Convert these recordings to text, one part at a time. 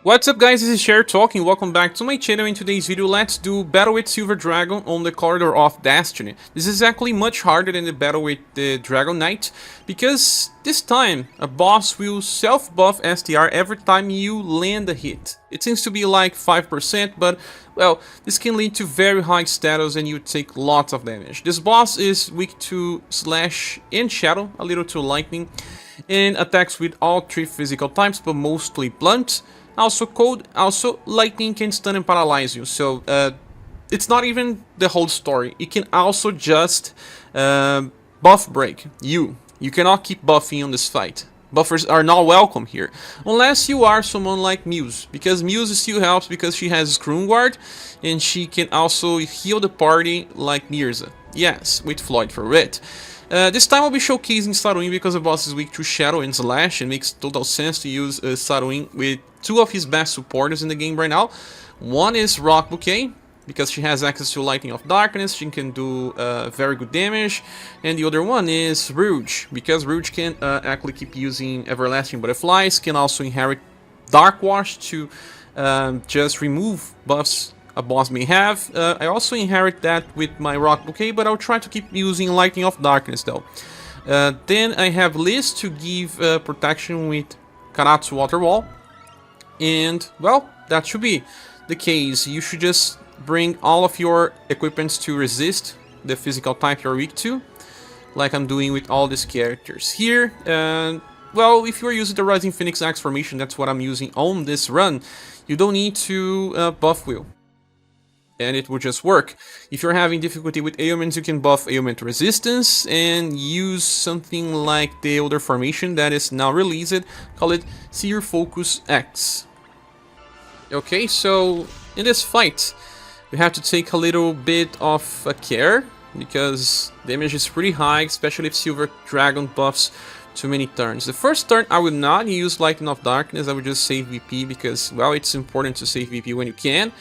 What's up guys, this is Cher talking, welcome back to my channel. In today's video, let's do Battle with Silver Dragon on the Corridor of Destiny. This is actually much harder than the Battle with the Dragon Knight, because this time, a boss will self-buff STR every time you land a hit. It seems to be like 5%, but, well, this can lead to very high status and you take lots of damage. This boss is weak to Slash and Shadow, a little to Lightning, and attacks with all three physical types, but mostly blunt. Also cold, also lightning can stun and paralyze you, so it's not even the whole story. It can also just buff break you. You cannot keep buffing on this fight. Buffers are not welcome here, unless you are someone like Muse, because Muse still helps because she has Scroom Guard, and she can also heal the party like Mirsa. Yes, with Floyd for it. This time I'll be showcasing Saruin because the boss is weak to Shadow and Slash, and makes total sense to use Saruin with two of his best supporters in the game right now. One is Rocbouquet, because she has access to Lightning of Darkness, she can do very good damage, and the other one is Rouge, because Rouge can actually keep using Everlasting Butterflies, can also inherit Dark Wash to just remove buffs a boss may have. I also inherit that with my Rocbouquet, but I'll try to keep using Lightning of Darkness though. Then I have Liz to give protection with Karatsu Water Wall. And, well, that should be the case. You should just bring all of your equipments to resist the physical type you're weak to, like I'm doing with all these characters here. And, well, if you're using the Rising Phoenix Axe formation, that's what I'm using on this run, you don't need to buff Will, and it will just work. If you're having difficulty with ailments, you can buff ailment resistance and use something like the older formation that is now released, call it Seer Focus X. Okay, so in this fight, we have to take a little bit of care, because damage is pretty high, especially if Silver Dragon buffs too many turns. The first turn I will not use Lightning of Darkness, I will just save VP, because, well, it's important to save VP when you can.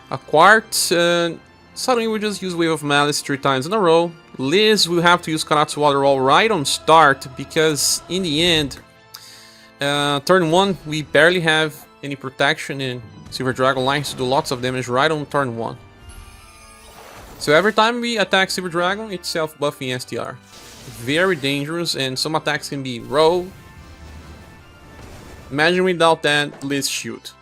A Quart, suddenly we'll just use Wave of Malice 3 times in a row. Liz will have to use Karatsu Water Wall right on start, because in the end, turn 1 we barely have any protection, and Silver Dragon likes to do lots of damage right on turn 1. So every time we attack Silver Dragon, it's self-buffing STR. Very dangerous, and some attacks can be raw. Imagine without that Liz shield.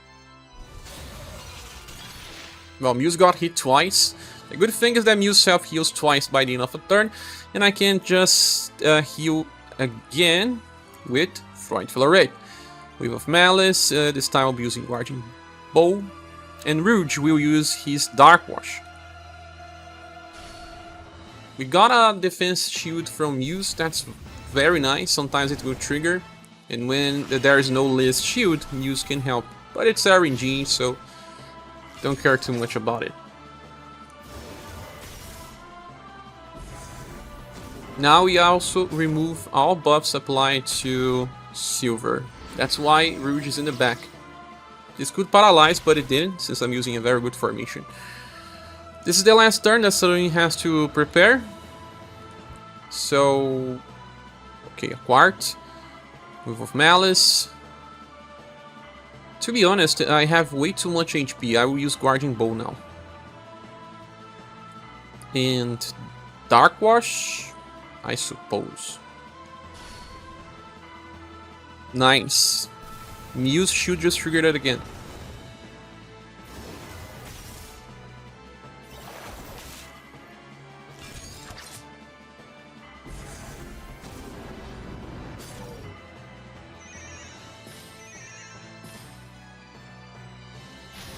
Well, Muse got hit twice. The good thing is that Muse self-heals twice by the end of a turn, and I can just heal again with Frightful Array. Wave of Malice, this time I'll be using Guardian Bow, and Rouge will use his Dark Wash. We got a defense shield from Muse, that's very nice. Sometimes it will trigger, and when there is no Liz shield, Muse can help. But it's RNG, so don't care too much about it. Now we also remove all buffs applied to Silver. That's why Rouge is in the back. This could paralyze, but it didn't, since I'm using a very good formation. This is the last turn that Saruin has to prepare. So, okay, a Quart, Wave of Malice. To be honest, I have way too much HP. I will use Guardian Bow now. And Dark Wash, I suppose. Nice. Muse should just trigger that again.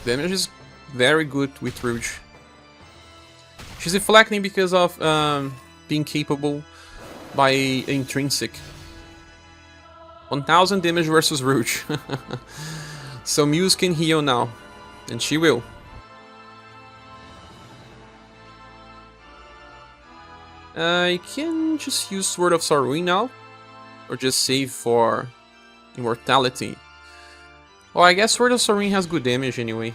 Damage is very good with Rouge. She's deflecting because of being capable by intrinsic. 1000 damage versus Rouge. So Muse can heal now, and she will. I can just use Sword of Saruin now, or just save for Immortality. Well, I guess Sword of Saruin has good damage anyway.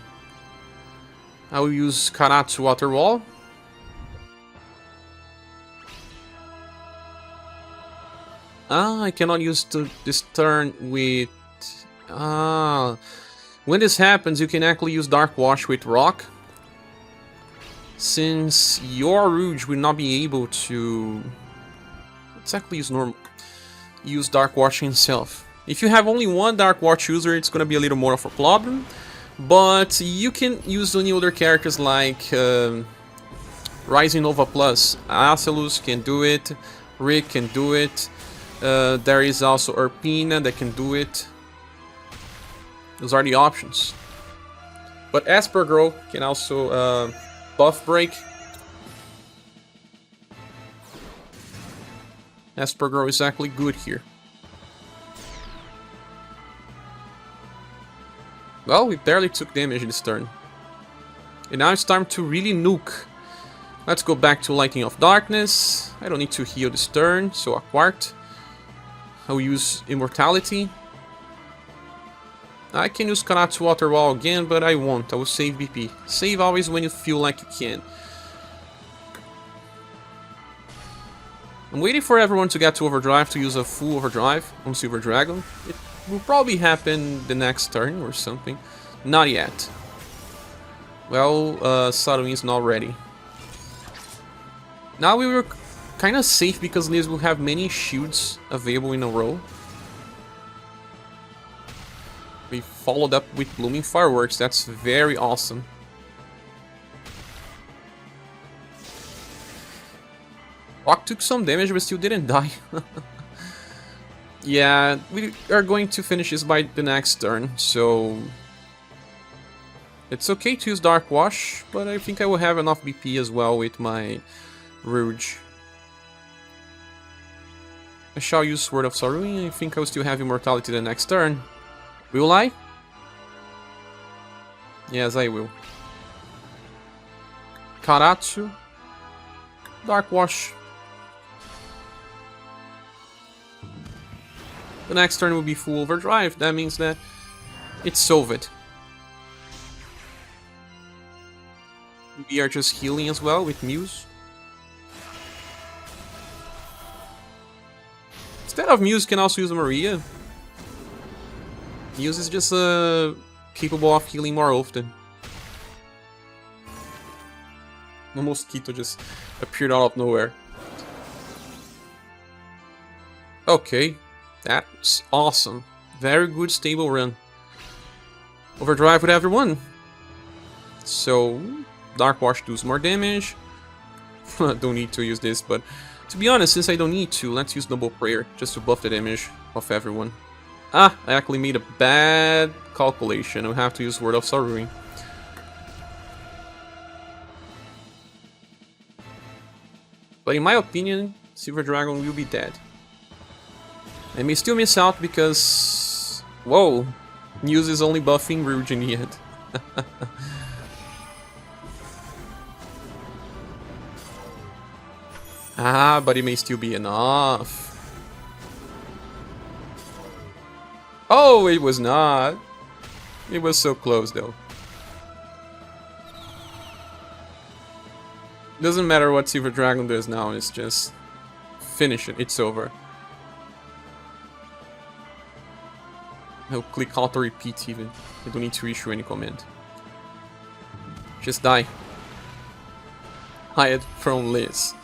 I will use Karatsu Water Wall. I cannot use this turn with... When this happens, you can actually use Dark Wash with Rock, since your Rouge will not be able to exactly use Dark Wash himself. If you have only one Dark Watch user, it's gonna be a little more of a problem, but you can use any other characters like Rising Nova Plus. Acelus can do it, Rick can do it, there is also Urpina that can do it. Those are the options. But ScherBR can also buff break. ScherBR is actually good here. Well, we barely took damage this turn. And now it's time to really nuke. Let's go back to Lightning of Darkness. I don't need to heal this turn, so a Quart. I'll use Immortality. I can use Karatsu Water Wall again, but I won't. I will save BP. Save always when you feel like you can. I'm waiting for everyone to get to Overdrive to use a full Overdrive on Silver Dragon. It will probably happen the next turn or something. Not yet. Well, Saruin is not ready. Now we were kind of safe because Liz will have many shields available in a row. We followed up with Blooming Fireworks. That's very awesome. Rock took some damage but still didn't die. Yeah, we are going to finish this by the next turn, so it's okay to use Dark Wash, but I think I will have enough BP as well with my Rouge. I shall use Sword of Saruin. I think I will still have Immortality the next turn. Will I? Yes, I will. Karatsu. Dark Wash. The next turn will be full Overdrive. That means that it's solved. We are just healing as well with Muse. Instead of Muse, can also use Maria. Muse is just capable of healing more often. The mosquito just appeared out of nowhere. Okay, that's awesome. Very good stable run. Overdrive with everyone. So, Dark Wash does more damage. Don't need to use this, but to be honest, since I don't need to, let's use Double Prayer just to buff the damage of everyone. Ah, I actually made a bad calculation. I'll have to use Word of Saruin. But in my opinion, Silver Dragon will be dead. I may still miss out because... Whoa! Muse is only buffing Rouge in the end. Ah, but it may still be enough. Oh, it was not. It was so close though. Doesn't matter what Silver Dragon does now, it's just finish it, it's over. I'll click auto repeat even. I don't need to issue any command. Just die. Hide from Liz.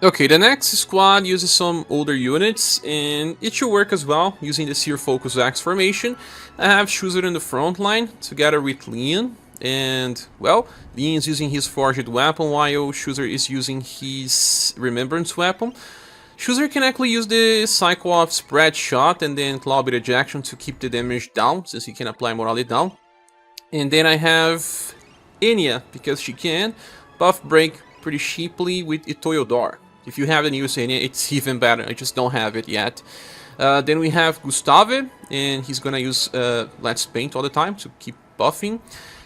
Okay, the next squad uses some older units, and it should work as well, using the Seer Focus Axe formation. I have Shuzer in the front line, together with Leon, and, well, Leon is using his Forged Weapon, while Shuzer is using his Remembrance Weapon. Shuzer can actually use the cycle of Spread Shot and then Cloud Bit Ejection to keep the damage down, since he can apply Morale down. And then I have Anya, because she can buff break pretty cheaply with Itoyodar. If you have the new Anya, it's even better. I just don't have it yet. Then we have Gustave, and he's gonna use Let's Paint all the time to keep buffing.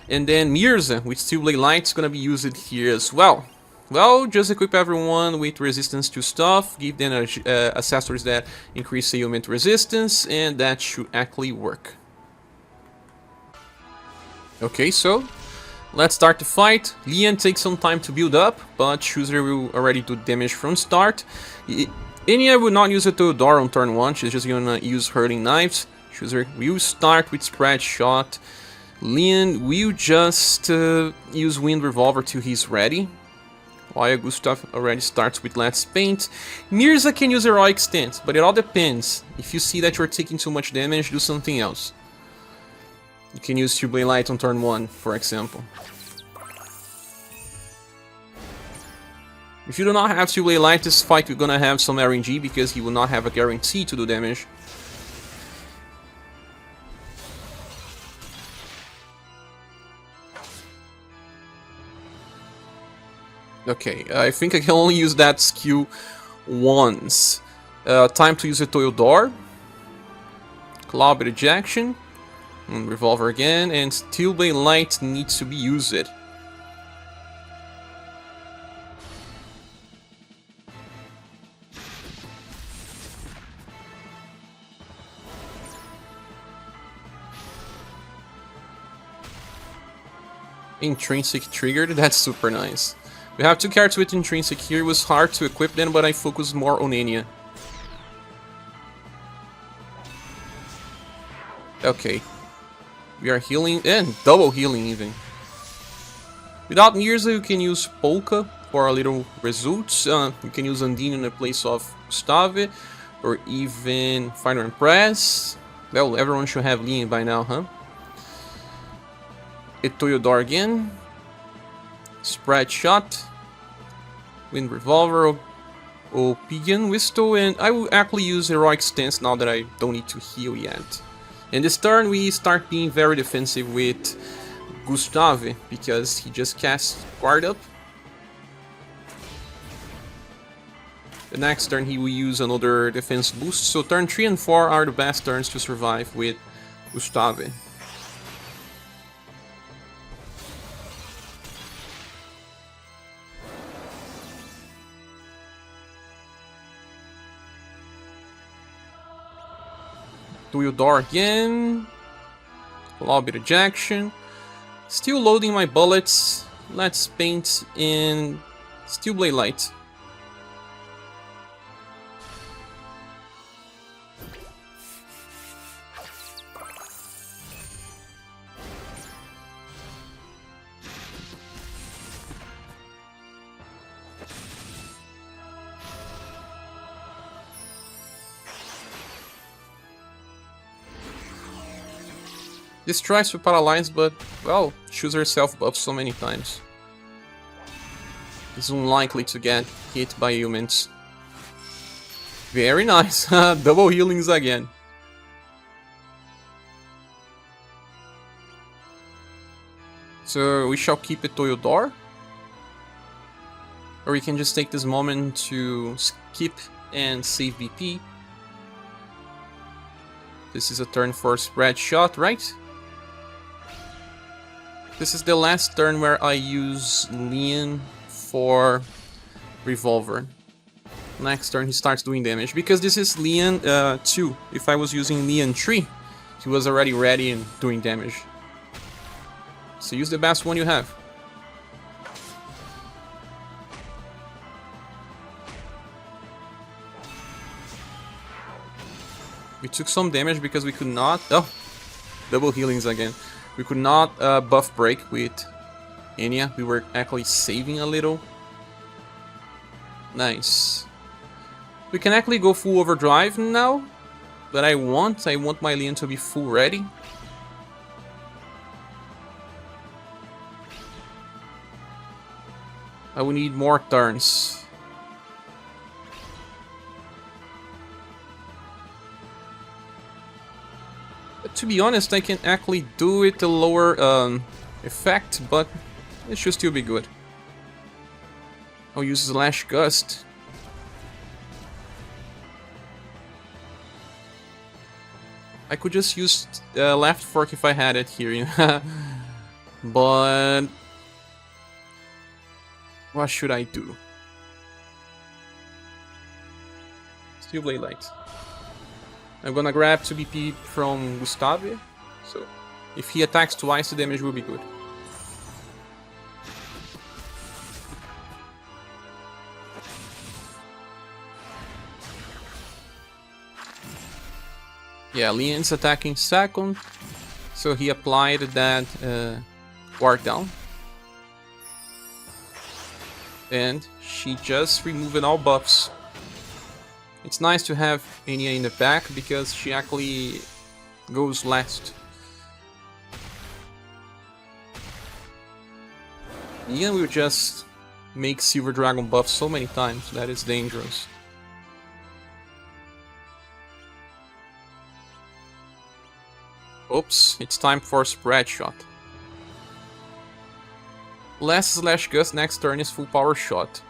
And then Mirsa with Steel Blade Light is gonna be used here as well. Well, just equip everyone with resistance to stuff, give them accessories that increase ailment resistance, and that should actually work. Okay, so let's start the fight. Leon takes some time to build up, but Shuzer will already do damage from start. Anya will not use a Theodore on turn 1, she's just gonna use Hurling Knives. Shuzer will start with Spread Shot. Leon will just use Wind Revolver till he's ready. While Gustave already starts with Let's Paint. Mirsa can use Heroic Stance, but it all depends. If you see that you're taking too much damage, do something else. You can use Tubular Light on turn 1, for example. If you do not have Tubular Light, this fight you're gonna have some RNG because he will not have a guarantee to do damage. Okay, I think I can only use that skill once. Time to use a Theodore. Claw Bit Ejection. And Revolver again, and Steel Blade Light needs to be used. Intrinsic triggered, that's super nice. We have 2 cards with Intrinsic here. It was hard to equip them, but I focused more on Anya. Okay. We are healing, and double healing even. Without Mirsa, you can use Polka for a little results. You can use Undine in the place of Gustave, or even Final Impress. Well, everyone should have Leon by now, huh? Theodore again. Spread Shot. Wind Revolver. Opinion Whistle. And I will actually use Heroic Stance now that I don't need to heal yet. In this turn, we start being very defensive with Gustave because he just casts Guard Up. The next turn, he will use another defense boost. So turn 3 and 4 are the best turns to survive with Gustave. Theodore again. Claw Bit Ejection. Still loading my bullets. Let's paint in Steel Blade Light. This tries to paralyze, but, well, Shuzer self-buffs so many times. He's unlikely to get hit by humans. Very nice, double healings again. So we shall keep it Theodore. Or we can just take this moment to skip and save BP. This is a turn for Spread Shot, right? This is the last turn where I use Leon for Revolver. Next turn he starts doing damage. Because this is Leon 2. If I was using Leon 3, he was already ready and doing damage. So use the best one you have. We took some damage because we could not... Oh! Double healings again. We could not buff break with Anya. We were actually saving a little. Nice. We can actually go full overdrive now. But I want my Leon to be full ready. I will need more turns. To be honest, I can actually do it a lower effect, but it should still be good. I'll use Slash Gust. I could just use left fork if I had it here, but what should I do? Steel Blade Light. I'm gonna grab 2 BP from Gustave, so if he attacks twice, the damage will be good. Yeah, Leon's attacking second, so he applied that ward down. And she just removed all buffs. It's nice to have Anya in the back because she actually goes last. Anya will just make Silver Dragon buff so many times that it's dangerous. Oops, it's time for spread shot. Last slash Gus, next turn is full power shot.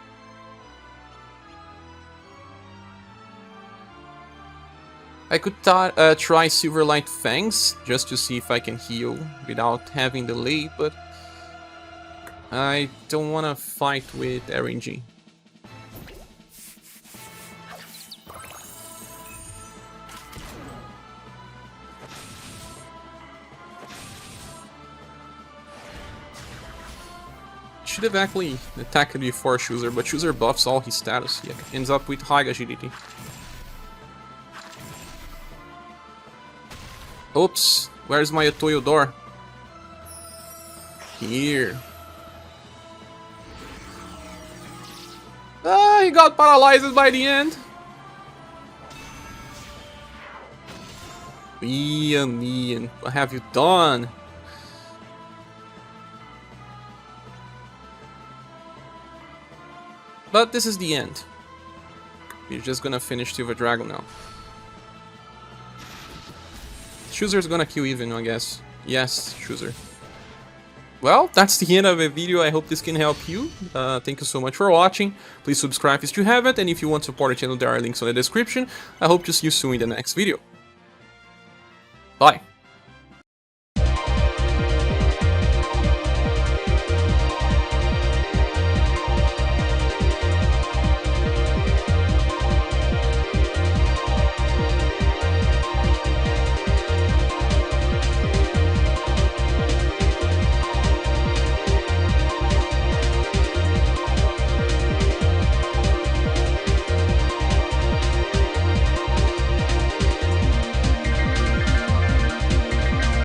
I could try Silverlight Fangs just to see if I can heal without having delay, but I don't want to fight with RNG. Should have actually attacked before Shuzer, but Shuzer buffs all his status. He ends up with high agility. Oops, where's my Otoyo door? Here. Ah, he got paralyzed by the end. Ian, what have you done? But this is the end. We're just gonna finish Silver Dragon now. Shuzer's gonna kill even, I guess. Yes, Shuzer. Well, that's the end of the video. I hope this can help you. Thank you so much for watching. Please subscribe if you haven't, and if you want to support the channel, there are links in the description. I hope to see you soon in the next video. Bye.